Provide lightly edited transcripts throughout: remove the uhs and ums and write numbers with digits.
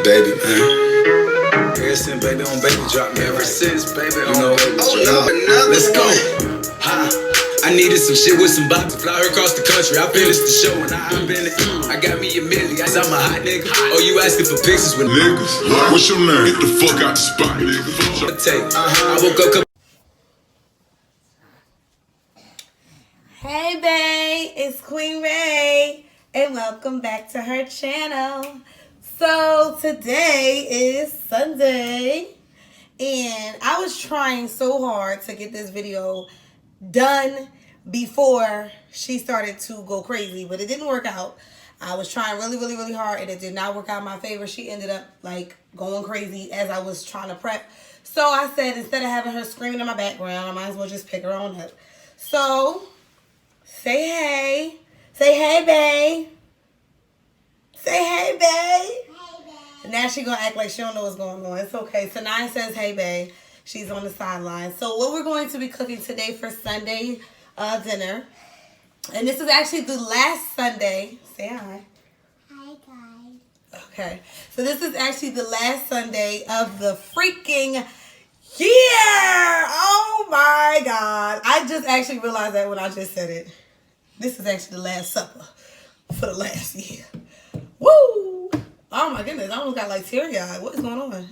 baby, man. Ever since baby on baby drop, man. Ever since baby on baby drop. Let's go. I needed some shit with some bop to fly her across the country. I finished the show and I've been it. I got me a milli. I'm a hot nigga. Oh, you asking for pictures with niggas? What's your name? Get the fuck out the spot, nigga. I woke up. Hey babe, it's Queen Ray, and welcome back to her channel. So today is Sunday, and I was trying so hard to get this video done before she started to go crazy, but it didn't work out. I was trying really hard, and it did not work out in my favor. She ended up like going crazy as I was trying to prep. So I said, instead of having her screaming in my background, I might as well just pick her on up. So say hey. Say hey, babe. Say hey, babe. Hey, babe. Now she gonna act like she don't know what's going on. It's okay. So Nine says hey, babe. She's on the sideline. So what we're going to be cooking today for Sunday dinner. And this is actually the last Sunday. Say hi. Hi, guys. Okay. So this is actually the last Sunday of the freaking year. Oh my God. I just actually realized that when I just said it. This is actually the last supper for the last year. Woo! Oh my goodness. I almost got like teary-eyed. What is going on?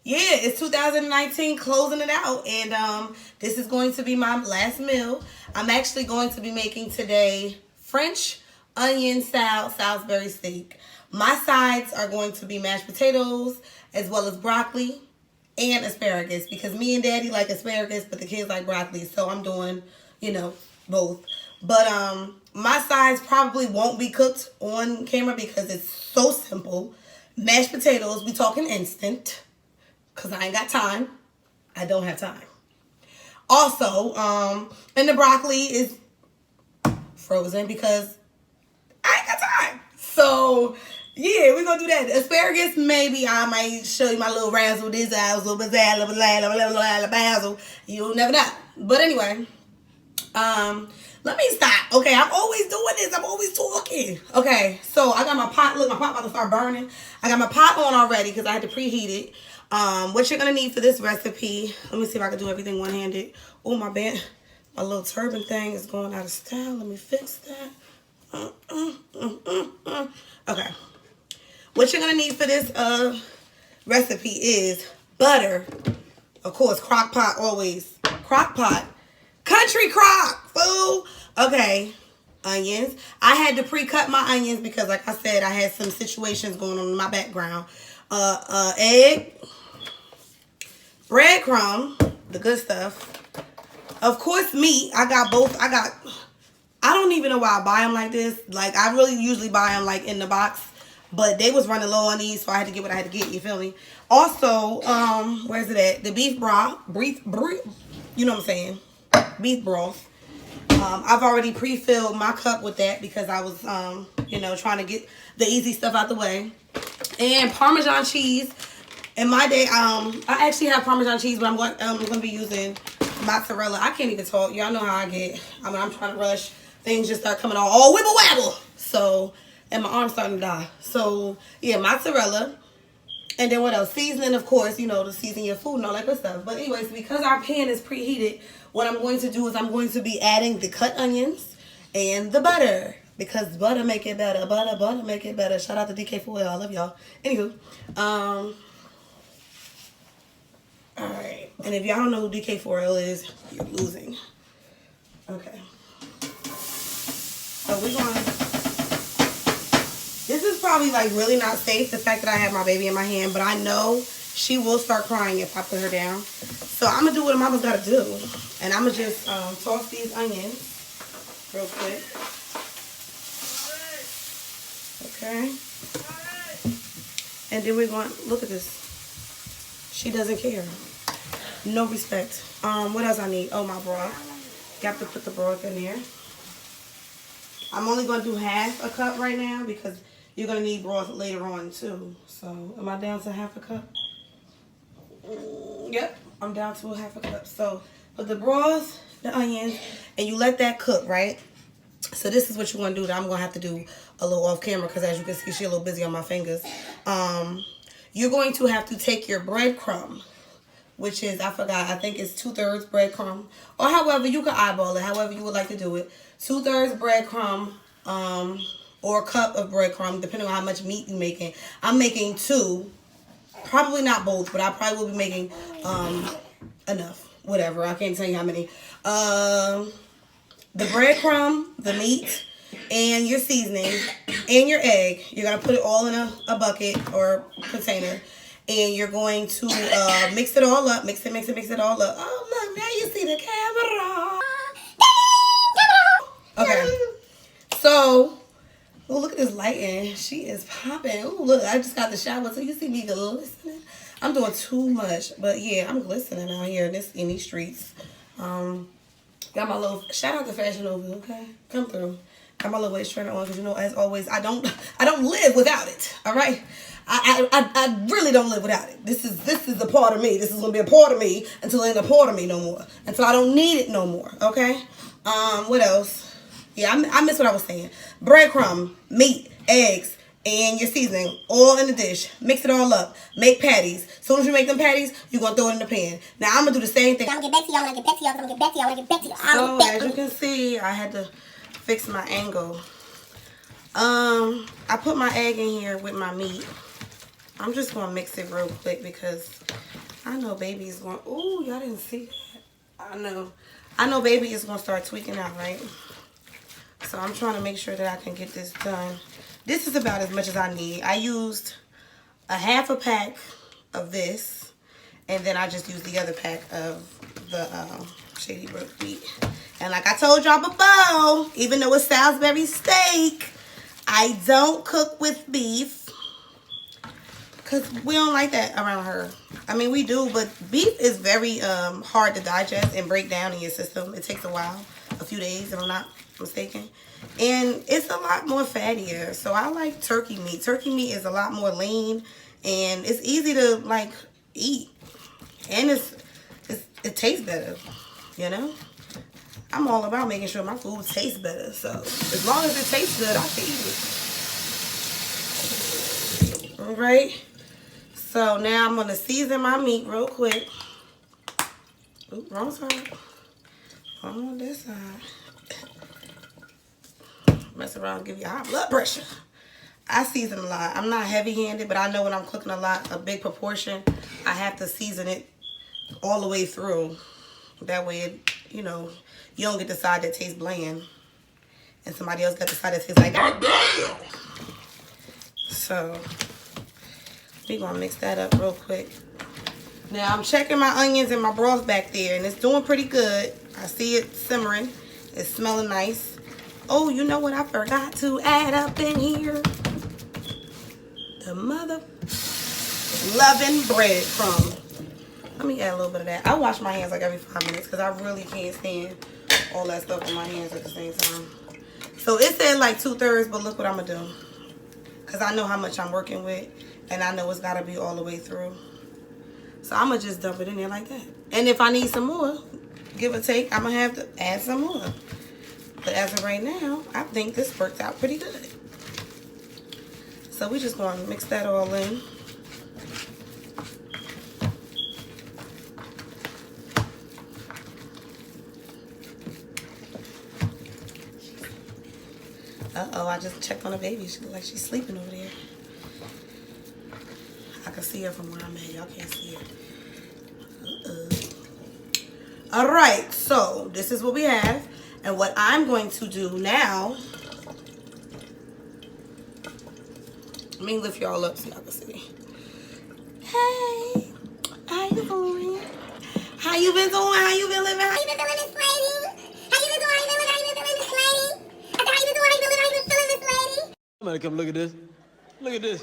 Yeah, it's 2019, closing it out, and this is going to be my last meal. I'm actually going to be making today French onion style Salisbury steak. My sides are going to be mashed potatoes as well as broccoli and asparagus, because me and Daddy like asparagus, but the kids like broccoli, so I'm doing, you know, both. But my sides probably won't be cooked on camera because it's so simple. Mashed potatoes, we talking instant. Because I ain't got time. I don't have time. Also, and the broccoli is frozen because I ain't got time. So, yeah, we're going to do that. Asparagus, maybe I might show you my little razzle, this, razzle, bazzle. You'll never know. But anyway, let me stop. Okay, I'm always doing this. I'm always talking. Okay, so I got my pot. Look, my pot about to start burning. I got my pot on already because I had to preheat it. What you're going to need for this recipe, let me see if I can do everything one-handed. Oh, my little turban thing is going out of style. Let me fix that. Okay. What you're going to need for this recipe is butter. Of course, crock pot always. Crock pot. Country crock, fool. Okay. Onions. I had to pre-cut my onions because, like I said, I had some situations going on in my background. Egg. Breadcrumb, the good stuff. Of course, meat. I got both. I don't even know why I buy them like this. Like, I really usually buy them like in the box, but they was running low on these, so I had to get what I had to get. You feel me? Also, where's it at? The beef broth. You know what I'm saying? Beef broth. I've already pre-filled my cup with that because I was, you know, trying to get the easy stuff out the way. And Parmesan cheese. In my day, I actually have Parmesan cheese, but I'm going to be using mozzarella. I can't even talk. Y'all know how I get. I mean, I'm trying to rush. Things just start coming all wibble wabble. So, and my arm's starting to die. So, yeah, mozzarella. And then what else? Seasoning, of course, you know, to season your food and all that good stuff. But anyways, because our pan is preheated, what I'm going to do is I'm going to be adding the cut onions and the butter. Because butter make it better. Butter make it better. Shout out to DK4L. I love y'all. Anywho, alright. And if y'all don't know who DK4L is, you're losing. Okay. So we're going to... This is probably like really not safe, the fact that I have my baby in my hand, but I know she will start crying if I put her down. So I'm going to do what mama's got to do. And I'm going to just toss these onions real quick. Okay. And then we're going, look at this. She doesn't care. No respect. What else I need? Oh, my broth. Got to put the broth in there. I'm only going to do half a cup right now because you're going to need broth later on too. So, am I down to half a cup? Yep, I'm down to a half a cup. So, put the broth, the onions, and you let that cook, right? So this is what you're going to do. That I'm going to have to do a little off camera because as you can see, she's a little busy on my fingers. You're going to have to take your breadcrumb, which is, I forgot, I think it's 2/3 breadcrumb. Or however, you can eyeball it, however you would like to do it. 2/3 breadcrumb or a cup of breadcrumb, depending on how much meat you're making. I'm making 2. Probably not both, but I probably will be making enough. Whatever, I can't tell you how many. The breadcrumb, the meat, and your seasoning, and your egg. You're going to put it all in a bucket or container. And you're going to mix it all up. Mix it all up. Oh, look, now you see the camera. Okay. So, oh, look at this lighting. She is popping. Oh, look, I just got the shower, so you see me glistening. I'm doing too much. But, yeah, I'm glistening out here in these streets. Got my little, shout out to Fashion Nova, okay? Come through. Got my little waist trainer on because, you know, as always, I don't live without it, all right? I really don't live without it. This is a part of me. This is going to be a part of me until it ain't a part of me no more. Until I don't need it no more, okay? What else? Yeah, I missed what I was saying. Breadcrumb, meat, eggs, and your seasoning all in the dish. Mix it all up. Make patties. As soon as you make them patties, you're going to throw it in the pan. Now, I'm going to do the same thing. I'm gonna get back to y'all. I'm gonna get back to y'all. I'm gonna get back to y'all. I'm gonna get back to y'all. So, as you can see, I had to fix my angle. I put my egg in here with my meat. I'm just going to mix it real quick because I know baby is going, ooh, y'all didn't see that. I know baby is going to start tweaking out, right? So I'm trying to make sure that I can get this done. This is about as much as I need. I used a half a pack of this, and then I just used the other pack of the Shady Brook meat. And like I told y'all before, even though it's Salisbury steak, I don't cook with beef. Because we don't like that around her. I mean, we do, but beef is very hard to digest and break down in your system. It takes a while, a few days, if I'm not mistaken. And it's a lot more fattier. So I like turkey meat. Turkey meat is a lot more lean, and it's easy to, like, eat. And it tastes better, you know? I'm all about making sure my food tastes better. So as long as it tastes good, I can eat it. All right. So now I'm going to season my meat real quick. Ooh, wrong side. On this side. Mess around and give you high blood pressure. I season a lot. I'm not heavy-handed, but I know when I'm cooking a lot, a big proportion, I have to season it all the way through. That way, it, you know, you don't get the side that tastes bland. And somebody else got the side that tastes like that. So we're going to mix that up real quick. Now, I'm checking my onions and my broth back there, and it's doing pretty good. I see it simmering. It's smelling nice. Oh, you know what I forgot to add up in here? The mother loving breadcrumb. Let me add a little bit of that. I wash my hands like every 5 minutes because I really can't stand all that stuff in my hands at the same time. So it said like 2/3, but look what I'm going to do. Because I know how much I'm working with, and I know it's got to be all the way through. So I'm going to just dump it in there like that. And if I need some more, give or take, I'm going to have to add some more. But as of right now, I think this worked out pretty good. So we're just going to mix that all in. Uh-oh, I just checked on the baby. She looks like she's sleeping over there. I can see her from where I'm at. Y'all can't see her. All right, so this is what we have. And what I'm going to do now, let me lift y'all up so y'all can see. Hey, how you doing? How you been doing? How you been living? How you been doing this lady? How you been doing? How you been living? How you been feeling this lady? I said, how you been doing? How you been living? How you been feeling this lady? Somebody come look at this. Look at this.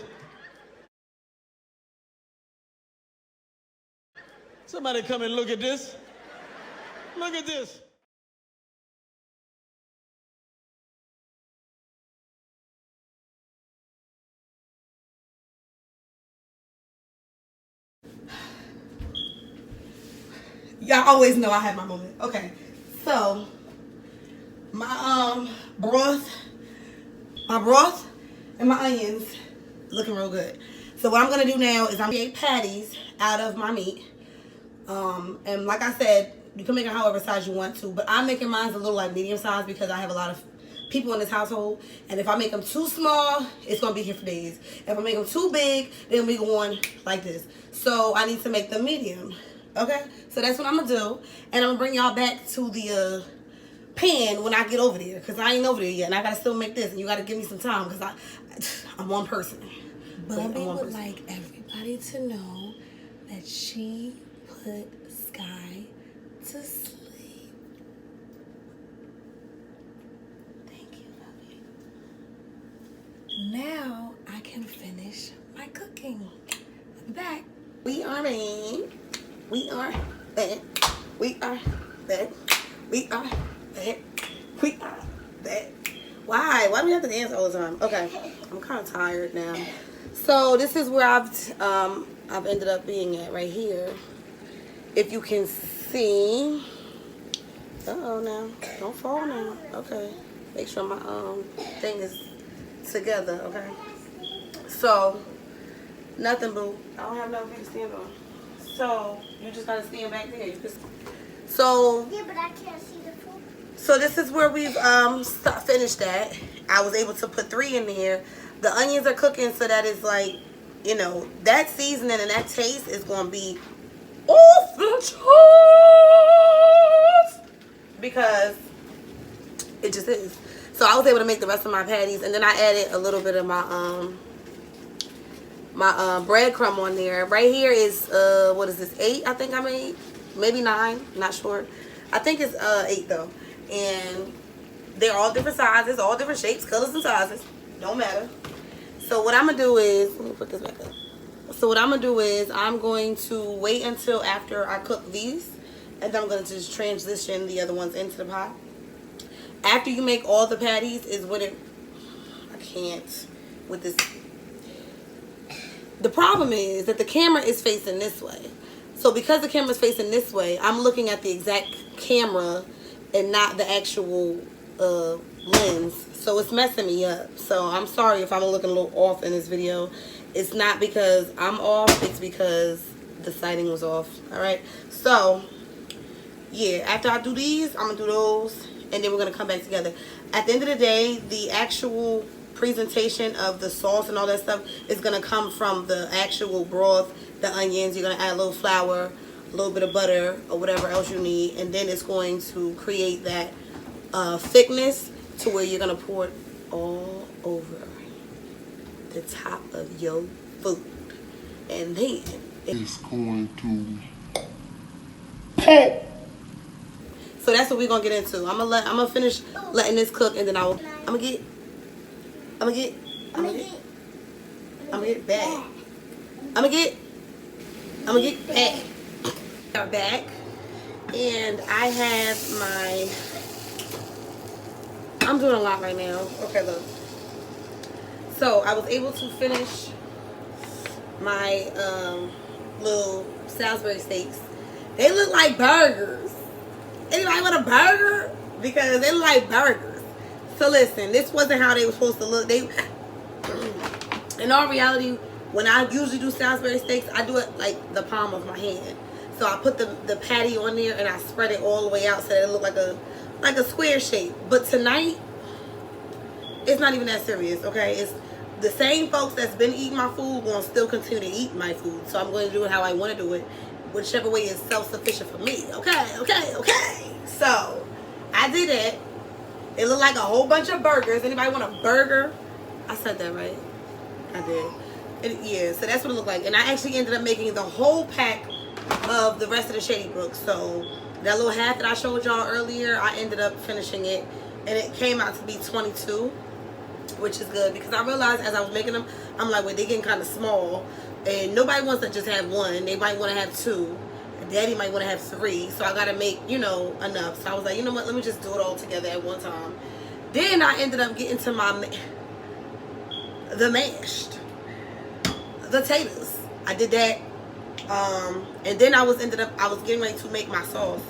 Somebody come and look at this. Look at this. Y'all always know I have my moment. Okay, so My broth and my onions looking real good. So what I'm gonna do now is I'm gonna create patties out of my meat. And like I said, you can make it however size you want to, but I'm making mine a little like medium size because I have a lot of people in this household, and if I make them too small, it's gonna be here for days. If I make them too big, then we going like this. So I need to make them medium. Okay, so that's what I'm gonna do, and I'm gonna bring y'all back to the pan when I get over there, because I ain't over there yet, and I gotta still make this, and you gotta give me some time because I'm one person. Bubby would like everybody to know that she put Sky to sleep. Thank you, Bubby. Now I can finish my cooking. I'll be back. We are in. We are back. We are back. We are back. We are back. Why? Why do we have to dance all the time? Okay, I'm kind of tired now. So this is where I've ended up being at right here. If you can see. Uh-oh now. Don't fall now. Okay. Make sure my thing is together, okay? So, nothing, boo. I don't have nothing for you to stand on. So, you just gotta stand back there. So, Yeah, but I can't see the food. so this is where we've finished that. I was able to put 3 in there. The onions are cooking, so that is like, you know, that seasoning and that taste is gonna be off the charts because it just is. So I was able to make the rest of my patties, and then I added a little bit of my breadcrumb on there. Right here is what is this, 8? I think I made, maybe 9, not sure. I think it's 8 though, and they're all different sizes, all different shapes, colors, and sizes. Don't matter. So what I'm gonna do is, let me put this back up. So what I'm gonna do is I'm going to wait until after I cook these, and then I'm gonna just transition the other ones into the pot. After you make all the patties is when I can't with this. The problem is that the camera is facing this way. So because the camera is facing this way, I'm looking at the exact camera and not the actual lens. So it's messing me up. So I'm sorry if I'm looking a little off in this video. It's not because I'm off. It's because the sighting was off. Alright. So, yeah. After I do these, I'm going to do those. And then we're going to come back together. At the end of the day, the actual presentation of the sauce and all that stuff is going to come from the actual broth, the onions. You're going to add a little flour, a little bit of butter, or whatever else you need. And then it's going to create that thickness to where you're going to pour it all over the top of your food. And then It's going to so that's what we're gonna get into. I'm gonna finish letting this cook, and then I'm gonna get back. I'm gonna get back. I'm back, and I have I'm doing a lot right now. Okay, look. So I was able to finish my little Salisbury steaks. They look like burgers. Anybody want a burger? Because they look like burgers. So listen, this wasn't how they were supposed to look. They, in all reality, when I usually do Salisbury steaks, I do it like the palm of my hand. So I put the patty on there and I spread it all the way out so that it looked like a square shape. But tonight, it's not even that serious, okay? It's the same folks that's been eating my food gonna still continue to eat my food. So I'm going to do it how I want to do it, whichever way is self-sufficient for me. Okay. So I did it. It looked like a whole bunch of burgers. Anybody want a burger? I said that right. I did. Yeah, so that's what it looked like. And I actually ended up making the whole pack of the rest of the Shady Brook. So that little half that I showed y'all earlier, I ended up finishing it. And it came out to be 22, which is good. Because I realized as I was making them, I'm like, wait, they're getting kind of small. And nobody wants to just have one. They might want to have 2. Daddy might want to have 3. So I got to make, enough. So I was like, you know what? Let me just do it all together at one time. Then I ended up getting to the mashed potatoes. I did that. And then I was getting ready to make my sauce.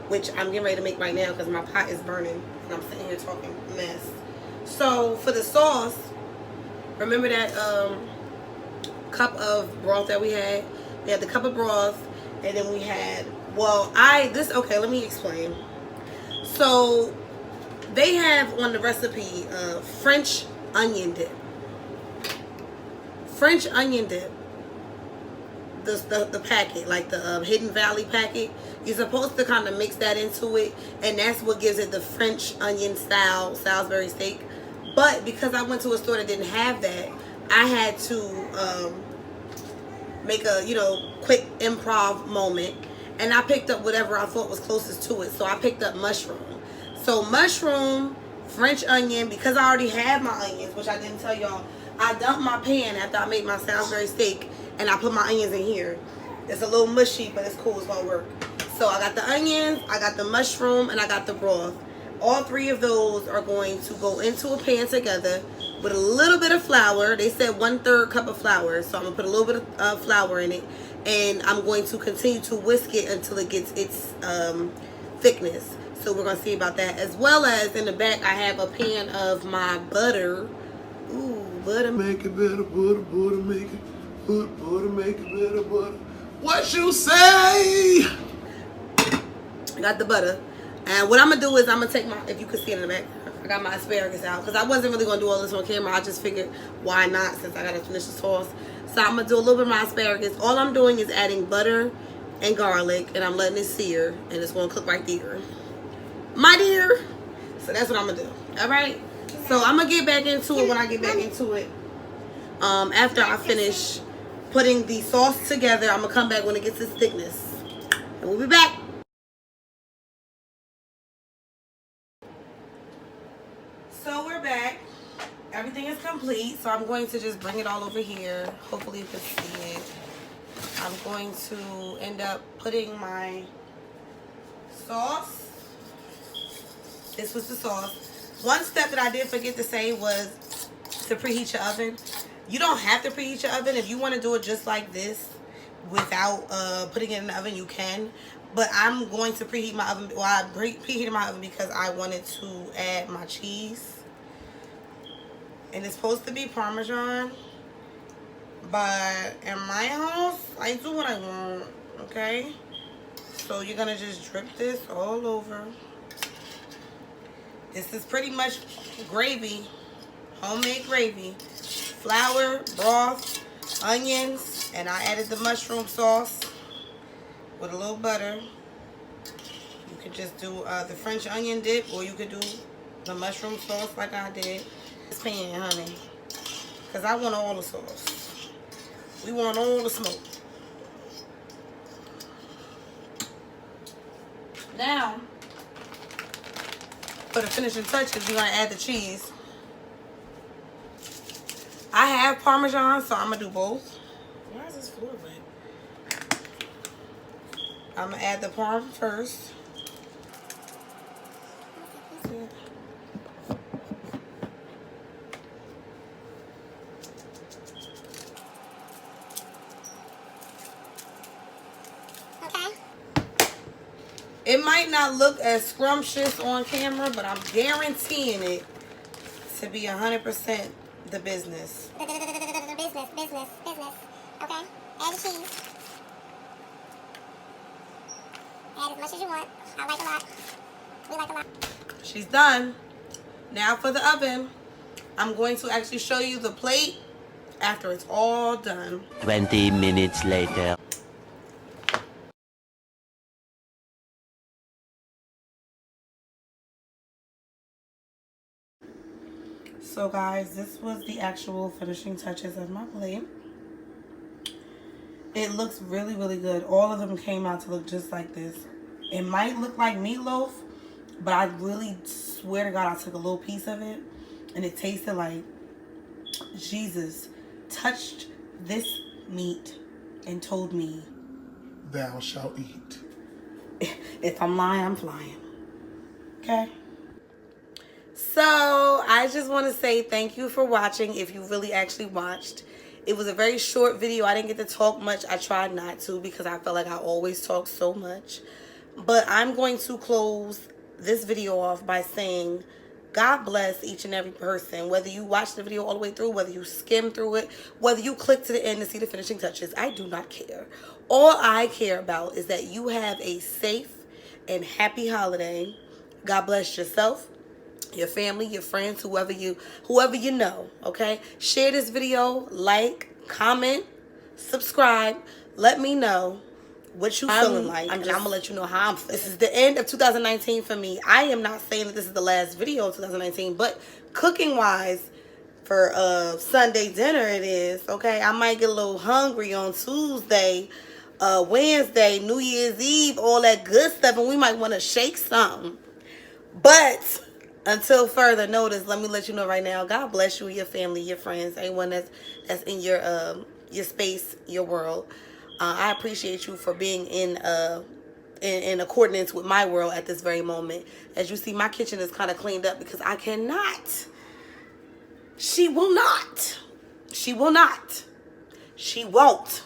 which I'm getting ready to make right now because my pot is burning and I'm sitting here talking mess. So for the sauce, remember that cup of broth that we had? We had the cup of broth, and then we had, okay, let me explain. So they have on the recipe French onion dip. French onion dip. The packet, like the Hidden Valley packet, you're supposed to kind of mix that into it, and that's what gives it the French onion style Salisbury steak. But because I went to a store that didn't have that, I had to make a, quick improv moment, and I picked up whatever I thought was closest to it. So I picked up mushroom. So mushroom, French onion, because I already had my onions, which I didn't tell y'all. I dumped my pan after I made my Salisbury steak, and I put my onions in here. It's a little mushy, but it's cool. It's gonna work. So I got the onions, I got the mushroom, and I got the broth. All three of those are going to go into a pan together with a little bit of flour. They said 1/3 cup of flour, so I'm gonna put a little bit of flour in it, and I'm going to continue to whisk it until it gets its thickness. So we're gonna see about that, as well as in the back I have a pan of my butter. Ooh, butter Make it better, butter, butter, make it, butter, butter, make it better, butter. What you say? I got the butter, and what I'm gonna do is I'm gonna take my, if you can see it in the back, I got my asparagus out because I wasn't really gonna do all this on camera. I just figured why not, since I gotta finish the sauce. So I'm gonna do a little bit of my asparagus. All I'm doing is adding butter and garlic, and I'm letting it sear, and it's gonna cook right there, my dear. So that's what I'm gonna do. All right. So I'm gonna get back into it when I get back into it. After I finish putting the sauce together, I'm gonna come back when it gets its thickness, and we'll be back. So we're back. Everything is complete. So I'm going to just bring it all over here. Hopefully you can see it. I'm going to end up putting my sauce. This was the sauce. One step that I did forget to say was to preheat your oven. You don't have to preheat your oven. If you want to do it just like this without putting it in the oven, you can. But I'm going to preheat my oven. Well, I preheated my oven because I wanted to add my cheese. And it's supposed to be Parmesan. But in my house, I do what I want. Okay? So you're going to just drip this all over. This is pretty much gravy. Homemade gravy. Flour, broth, onions. And I added the mushroom sauce with a little butter. You could just do the French onion dip, or you could do the mushroom sauce like I did. This pan, honey, because I want all the sauce. We want all the smoke. Now, for the finishing touches, we're going to add the cheese. I have Parmesan, so I'm going to do both. Why is this floor wet? I'm going to add the Parm first. It might not look as scrumptious on camera, but I'm guaranteeing it to be 100% the business. Business. Okay? Add the cheese. Add as much as you want. I like a lot. We like a lot. She's done. Now for the oven. I'm going to actually show you the plate after it's all done. 20 minutes later. So guys, this was the actual finishing touches of my plate. It looks really, really good. All of them came out to look just like this. It might look like meatloaf, but I really swear to God I took a little piece of it and it tasted like Jesus touched this meat and told me, Thou shalt eat. If I'm lying, I'm flying. Okay? So, I just want to say thank you for watching, if you really actually watched. It was a very short video. I didn't get to talk much. I tried not to because I felt like I always talk so much. But I'm going to close this video off by saying, God bless each and every person, whether you watch the video all the way through, whether you skim through it, whether you click to the end to see the finishing touches. I do not care. All I care about is that you have a safe and happy holiday. God bless yourself, your family, your friends, whoever you know, okay? Share this video, like, comment, subscribe. Let me know what you feeling like, and I'm gonna let you know how I'm feeling. This is the end of 2019 for me. I am not saying that this is the last video of 2019, but cooking wise, for Sunday dinner it is, okay? I might get a little hungry on Tuesday, Wednesday, New Year's Eve, all that good stuff, and we might want to shake something. But until further notice, let me let you know right now, God bless you, your family, your friends, everyone that's in your space, your world. I appreciate you for being in accordance with my world at this very moment. As you see, my kitchen is kind of cleaned up because I cannot. She will not. She will not. She won't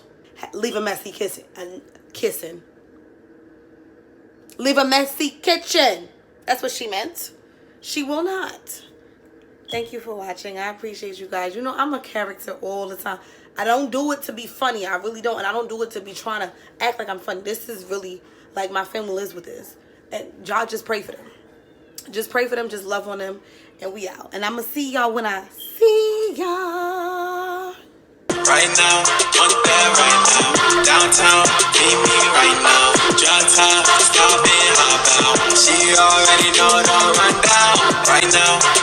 leave a messy kissing. Leave a messy kitchen. That's what she meant. She will not. Thank you for watching. I appreciate you guys. You know, I'm a character all the time. I don't do it to be funny. I really don't. And I don't do it to be trying to act like I'm funny. This is really, like, my family lives with this. And y'all just pray for them. Just pray for them. Just love on them. And we out. And I'm going to see y'all when I see y'all. Right now, on the bed right now. Downtown, meet me right now. Drop top, stop it, hop out. She already know the rundown. Right now.